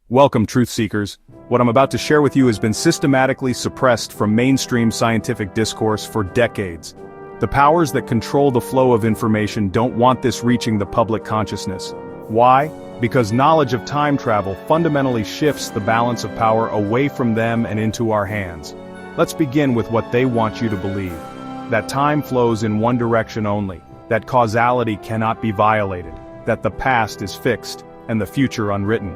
Welcome, truth seekers. What I'm about to share with you has been systematically suppressed from mainstream scientific discourse for decades. The powers that control the flow of information don't want this reaching the public consciousness. Why? Because knowledge of time travel fundamentally shifts the balance of power away from them and into our hands. Let's begin with what they want you to believe. That time flows in one direction only, that causality cannot be violated, that the past is fixed, and the future unwritten.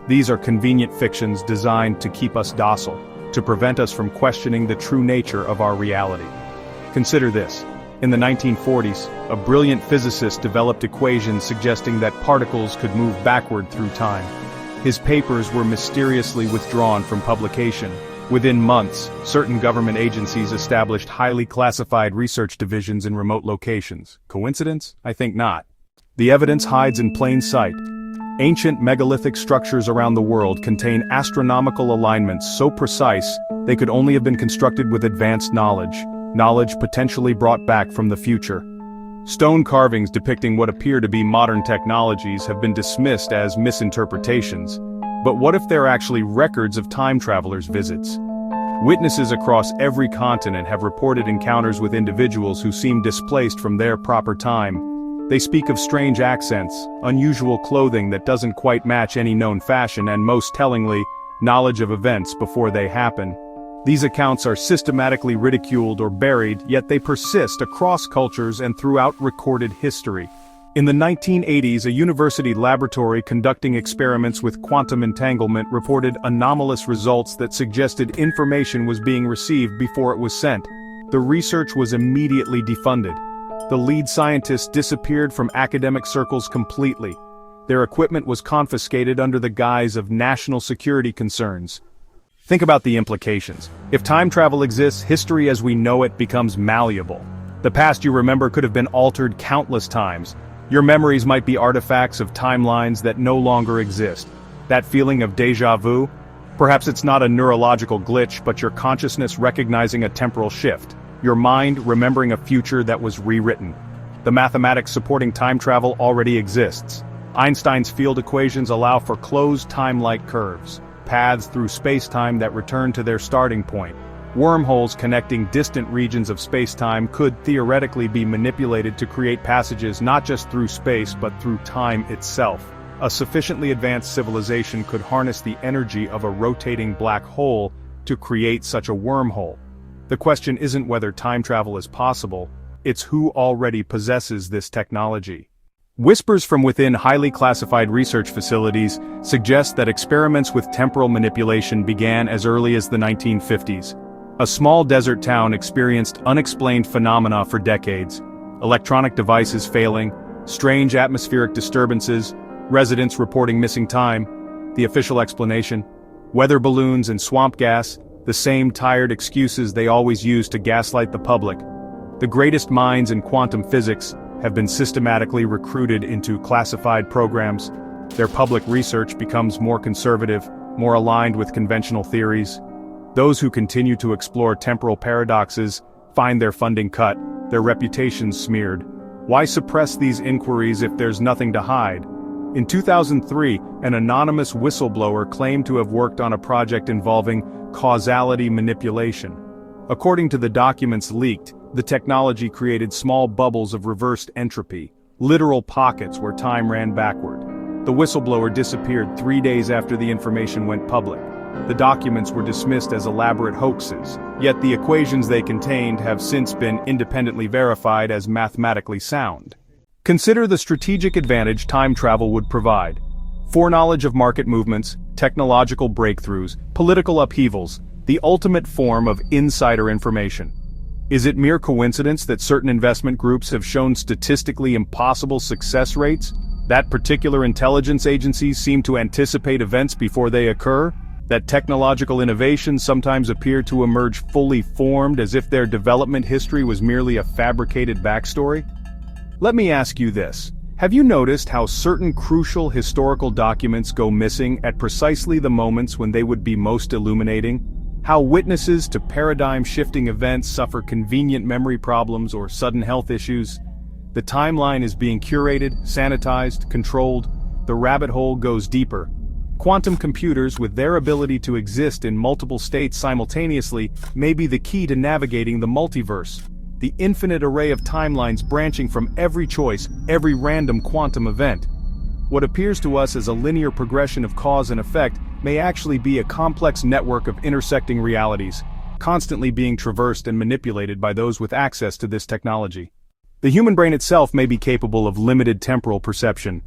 These are convenient fictions designed to keep us docile, to prevent us from questioning the true nature of our reality. Consider this. In the 1940s, a brilliant physicist developed equations suggesting that particles could move backward through time. His papers were mysteriously withdrawn from publication. Within months, certain government agencies established highly classified research divisions in remote locations. Coincidence? I think not. The evidence hides in plain sight. Ancient megalithic structures around the world contain astronomical alignments so precise they could only have been constructed with advanced knowledge potentially brought back from the future. Stone carvings depicting what appear to be modern technologies have been dismissed as misinterpretations. But what if they're actually records of time travelers' visits? Witnesses across every continent have reported encounters with individuals who seem displaced from their proper time. They speak of strange accents, unusual clothing that doesn't quite match any known fashion, and most tellingly, knowledge of events before they happen. These accounts are systematically ridiculed or buried, yet they persist across cultures and throughout recorded history. In the 1980s, a university laboratory conducting experiments with quantum entanglement reported anomalous results that suggested information was being received before it was sent. The research was immediately defunded. The lead scientists disappeared from academic circles completely. Their equipment was confiscated under the guise of national security concerns. Think about the implications. If time travel exists, history as we know it becomes malleable. The past you remember could have been altered countless times. Your memories might be artifacts of timelines that no longer exist. That feeling of déjà vu? Perhaps it's not a neurological glitch, but your consciousness recognizing a temporal shift. Your mind remembering a future that was rewritten. The mathematics supporting time travel already exists. Einstein's field equations allow for closed time-like curves, paths through space-time that return to their starting point. Wormholes connecting distant regions of space-time could theoretically be manipulated to create passages not just through space but through time itself. A sufficiently advanced civilization could harness the energy of a rotating black hole to create such a wormhole. The question isn't whether time travel is possible, it's who already possesses this technology. Whispers from within highly classified research facilities suggest that experiments with temporal manipulation began as early as the 1950s. A small desert town experienced unexplained phenomena for decades. Electronic devices failing, strange atmospheric disturbances, residents reporting missing time. The official explanation? Weather balloons and swamp gas, the same tired excuses they always use to gaslight the public. The greatest minds in quantum physics have been systematically recruited into classified programs. Their public research becomes more conservative, more aligned with conventional theories. Those who continue to explore temporal paradoxes find their funding cut, their reputations smeared. Why suppress these inquiries if there's nothing to hide? In 2003, an anonymous whistleblower claimed to have worked on a project involving causality manipulation. According to the documents leaked, the technology created small bubbles of reversed entropy, literal pockets where time ran backward. The whistleblower disappeared 3 days after the information went public. The documents were dismissed as elaborate hoaxes, yet the equations they contained have since been independently verified as mathematically sound. Consider the strategic advantage time travel would provide. Foreknowledge of market movements, technological breakthroughs, political upheavals, the ultimate form of insider information. Is it mere coincidence that certain investment groups have shown statistically impossible success rates? That particular intelligence agencies seem to anticipate events before they occur? That technological innovations sometimes appear to emerge fully formed as if their development history was merely a fabricated backstory? Let me ask you this. Have you noticed how certain crucial historical documents go missing at precisely the moments when they would be most illuminating? How witnesses to paradigm-shifting events suffer convenient memory problems or sudden health issues? The timeline is being curated, sanitized, controlled. The rabbit hole goes deeper. Quantum computers, with their ability to exist in multiple states simultaneously, may be the key to navigating the multiverse. The infinite array of timelines branching from every choice, every random quantum event. What appears to us as a linear progression of cause and effect may actually be a complex network of intersecting realities, constantly being traversed and manipulated by those with access to this technology. The human brain itself may be capable of limited temporal perception.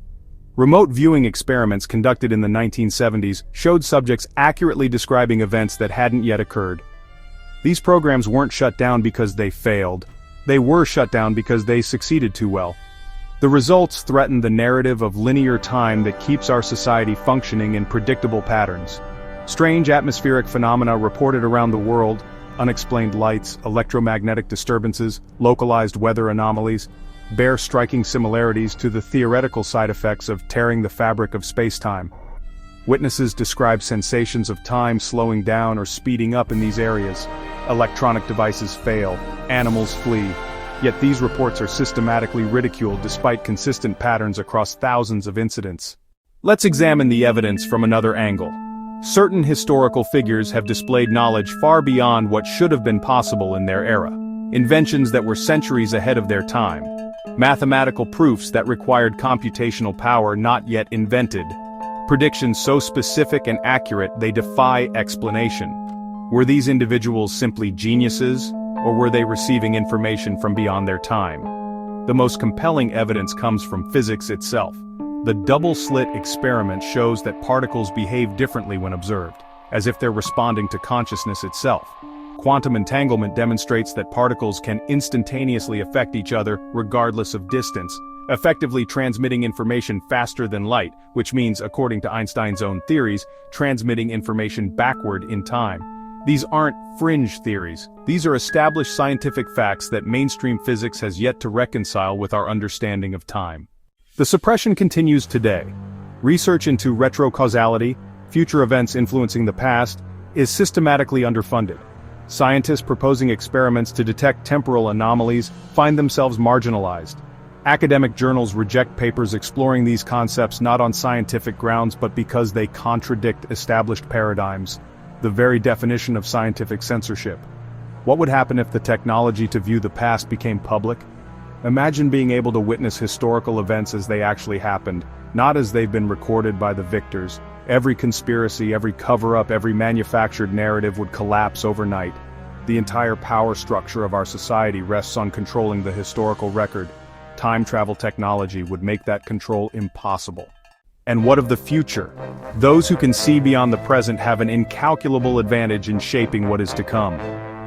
Remote viewing experiments conducted in the 1970s showed subjects accurately describing events that hadn't yet occurred. These programs weren't shut down because they failed. They were shut down because they succeeded too well. The results threatened the narrative of linear time that keeps our society functioning in predictable patterns. Strange atmospheric phenomena reported around the world, unexplained lights, electromagnetic disturbances, localized weather anomalies, bear striking similarities to the theoretical side effects of tearing the fabric of space-time. Witnesses describe sensations of time slowing down or speeding up in these areas. Electronic devices fail, animals flee. Yet these reports are systematically ridiculed despite consistent patterns across thousands of incidents. Let's examine the evidence from another angle. Certain historical figures have displayed knowledge far beyond what should have been possible in their era. Inventions that were centuries ahead of their time. Mathematical proofs that required computational power not yet invented. Predictions so specific and accurate they defy explanation. Were these individuals simply geniuses, or were they receiving information from beyond their time? The most compelling evidence comes from physics itself. The double-slit experiment shows that particles behave differently when observed, as if they're responding to consciousness itself. Quantum entanglement demonstrates that particles can instantaneously affect each other regardless of distance, effectively transmitting information faster than light, which means, according to Einstein's own theories, transmitting information backward in time. These aren't fringe theories. These are established scientific facts that mainstream physics has yet to reconcile with our understanding of time. The suppression continues today. Research into retrocausality, future events influencing the past, is systematically underfunded. Scientists proposing experiments to detect temporal anomalies find themselves marginalized. Academic journals reject papers exploring these concepts not on scientific grounds but because they contradict established paradigms, the very definition of scientific censorship. What would happen if the technology to view the past became public? Imagine being able to witness historical events as they actually happened, not as they've been recorded by the victors. Every conspiracy, every cover-up, every manufactured narrative would collapse overnight. The entire power structure of our society rests on controlling the historical record. Time travel technology would make that control impossible. And what of the future? Those who can see beyond the present have an incalculable advantage in shaping what is to come.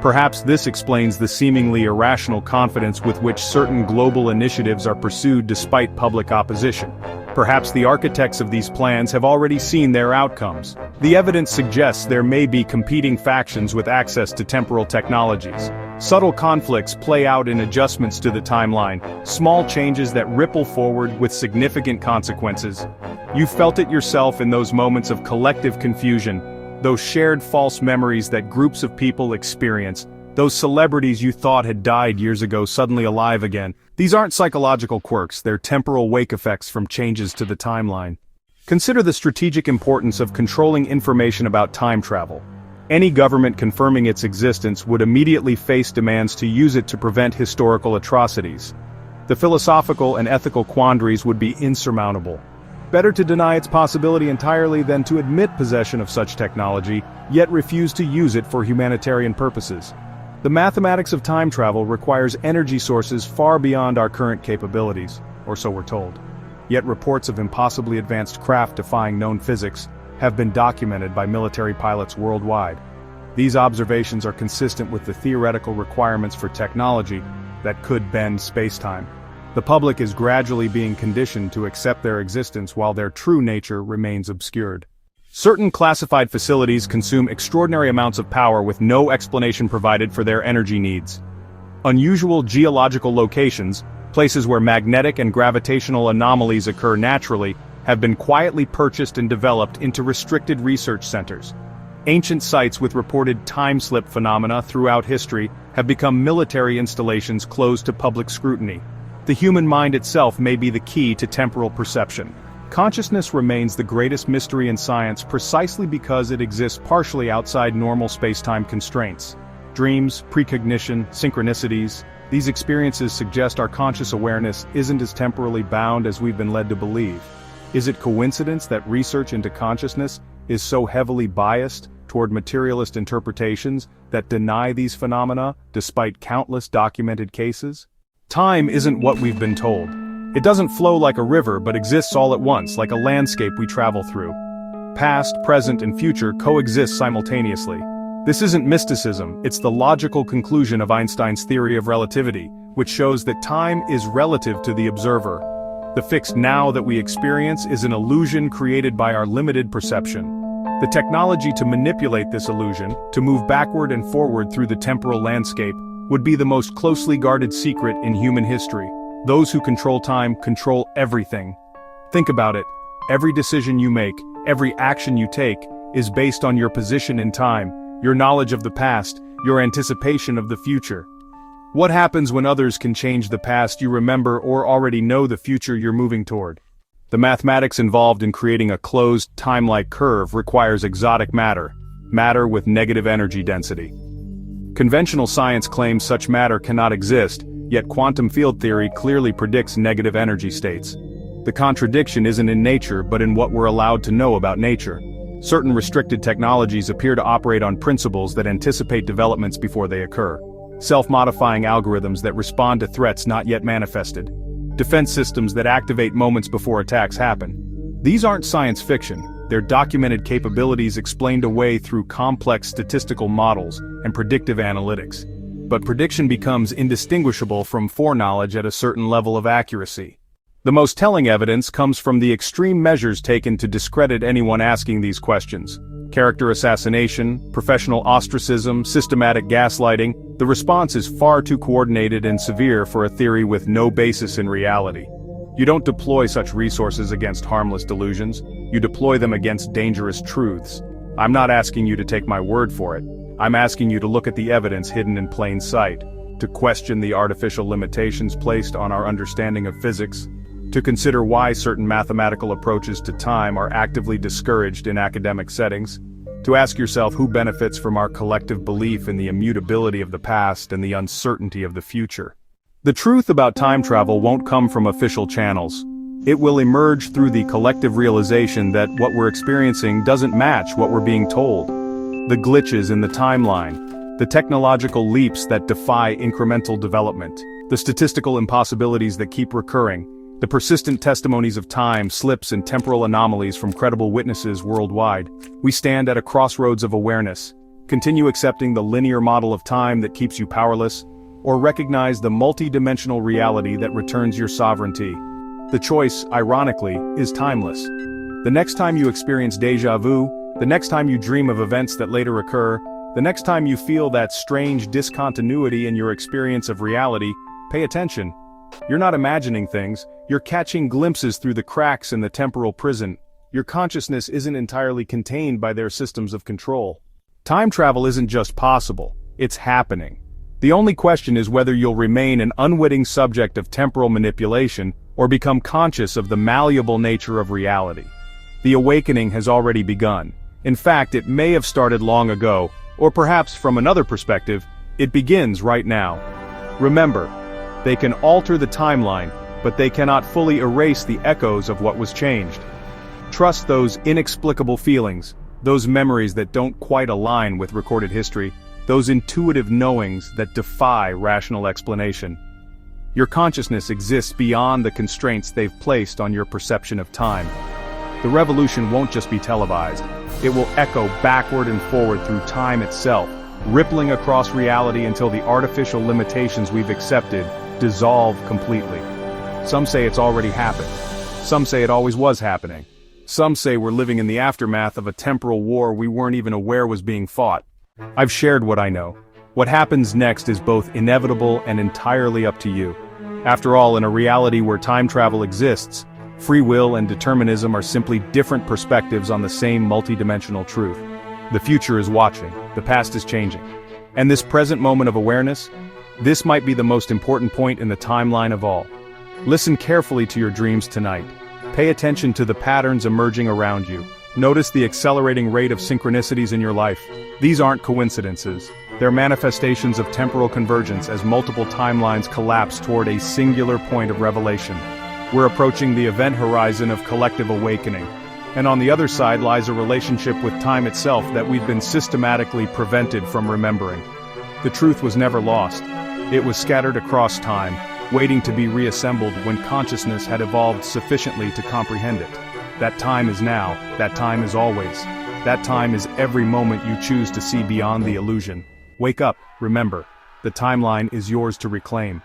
Perhaps this explains the seemingly irrational confidence with which certain global initiatives are pursued despite public opposition. Perhaps the architects of these plans have already seen their outcomes. The evidence suggests there may be competing factions with access to temporal technologies. Subtle conflicts play out in adjustments to the timeline, small changes that ripple forward with significant consequences. You felt it yourself in those moments of collective confusion, those shared false memories that groups of people experience, those celebrities you thought had died years ago suddenly alive again. These aren't psychological quirks, they're temporal wake effects from changes to the timeline. Consider the strategic importance of controlling information about time travel. Any government confirming its existence would immediately face demands to use it to prevent historical atrocities. The philosophical and ethical quandaries would be insurmountable. Better to deny its possibility entirely than to admit possession of such technology, yet refuse to use it for humanitarian purposes. The mathematics of time travel requires energy sources far beyond our current capabilities, or so we're told. Yet reports of impossibly advanced craft defying known physics have been documented by military pilots worldwide. These observations are consistent with the theoretical requirements for technology that could bend space-time. The public is gradually being conditioned to accept their existence while their true nature remains obscured. Certain classified facilities consume extraordinary amounts of power with no explanation provided for their energy needs. Unusual geological locations, places where magnetic and gravitational anomalies occur naturally, have been quietly purchased and developed into restricted research centers. Ancient sites with reported time-slip phenomena throughout history have become military installations closed to public scrutiny. The human mind itself may be the key to temporal perception. Consciousness remains the greatest mystery in science precisely because it exists partially outside normal space-time constraints. Dreams, precognition, synchronicities, these experiences suggest our conscious awareness isn't as temporally bound as we've been led to believe. Is it coincidence that research into consciousness is so heavily biased toward materialist interpretations that deny these phenomena despite countless documented cases? Time isn't what we've been told. It doesn't flow like a river but exists all at once, like a landscape we travel through. Past, present, and future coexist simultaneously. This isn't mysticism, it's the logical conclusion of Einstein's theory of relativity, which shows that time is relative to the observer. The fixed now that we experience is an illusion created by our limited perception. The technology to manipulate this illusion, to move backward and forward through the temporal landscape, would be the most closely guarded secret in human history. Those who control time control everything. Think about it. Every decision you make, every action you take, is based on your position in time, your knowledge of the past, your anticipation of the future. What happens when others can change the past you remember or already know the future you're moving toward? The mathematics involved in creating a closed, time-like curve requires exotic matter with negative energy density. Conventional science claims such matter cannot exist, yet quantum field theory clearly predicts negative energy states. The contradiction isn't in nature but in what we're allowed to know about nature. Certain restricted technologies appear to operate on principles that anticipate developments before they occur. Self-modifying algorithms that respond to threats not yet manifested. Defense systems that activate moments before attacks happen. These aren't science fiction, they're documented capabilities explained away through complex statistical models and predictive analytics. But prediction becomes indistinguishable from foreknowledge at a certain level of accuracy. The most telling evidence comes from the extreme measures taken to discredit anyone asking these questions. Character assassination, professional ostracism, systematic gaslighting. The response is far too coordinated and severe for a theory with no basis in reality. You don't deploy such resources against harmless delusions, you deploy them against dangerous truths. I'm not asking you to take my word for it. I'm asking you to look at the evidence hidden in plain sight, to question the artificial limitations placed on our understanding of physics, to consider why certain mathematical approaches to time are actively discouraged in academic settings, to ask yourself who benefits from our collective belief in the immutability of the past and the uncertainty of the future. The truth about time travel won't come from official channels. It will emerge through the collective realization that what we're experiencing doesn't match what we're being told. The glitches in the timeline, the technological leaps that defy incremental development, the statistical impossibilities that keep recurring, the persistent testimonies of time slips and temporal anomalies from credible witnesses worldwide. We stand at a crossroads of awareness. Continue accepting the linear model of time that keeps you powerless, or recognize the multi-dimensional reality that returns your sovereignty. The choice, ironically, is timeless. The next time you experience déjà vu, the next time you dream of events that later occur, the next time you feel that strange discontinuity in your experience of reality, pay attention. You're not imagining things, you're catching glimpses through the cracks in the temporal prison. Your consciousness isn't entirely contained by their systems of control. Time travel isn't just possible, it's happening. The only question is whether you'll remain an unwitting subject of temporal manipulation or become conscious of the malleable nature of reality. The awakening has already begun. In fact, it may have started long ago, or perhaps from another perspective, it begins right now. Remember, they can alter the timeline, but they cannot fully erase the echoes of what was changed. Trust those inexplicable feelings, those memories that don't quite align with recorded history, those intuitive knowings that defy rational explanation. Your consciousness exists beyond the constraints they've placed on your perception of time. The revolution won't just be televised, it will echo backward and forward through time itself, rippling across reality until the artificial limitations we've accepted dissolve completely. Some say it's already happened. Some say it always was happening. Some say we're living in the aftermath of a temporal war we weren't even aware was being fought. I've shared what I know. What happens next is both inevitable and entirely up to you. After all, in a reality where time travel exists, free will and determinism are simply different perspectives on the same multidimensional truth. The future is watching, the past is changing. And this present moment of awareness, this might be the most important point in the timeline of all. Listen carefully to your dreams tonight. Pay attention to the patterns emerging around you. Notice the accelerating rate of synchronicities in your life. These aren't coincidences. They're manifestations of temporal convergence as multiple timelines collapse toward a singular point of revelation. We're approaching the event horizon of collective awakening. And on the other side lies a relationship with time itself that we've been systematically prevented from remembering. The truth was never lost. It was scattered across time, waiting to be reassembled when consciousness had evolved sufficiently to comprehend it. That time is now, that time is always. That time is every moment you choose to see beyond the illusion. Wake up, remember, the timeline is yours to reclaim.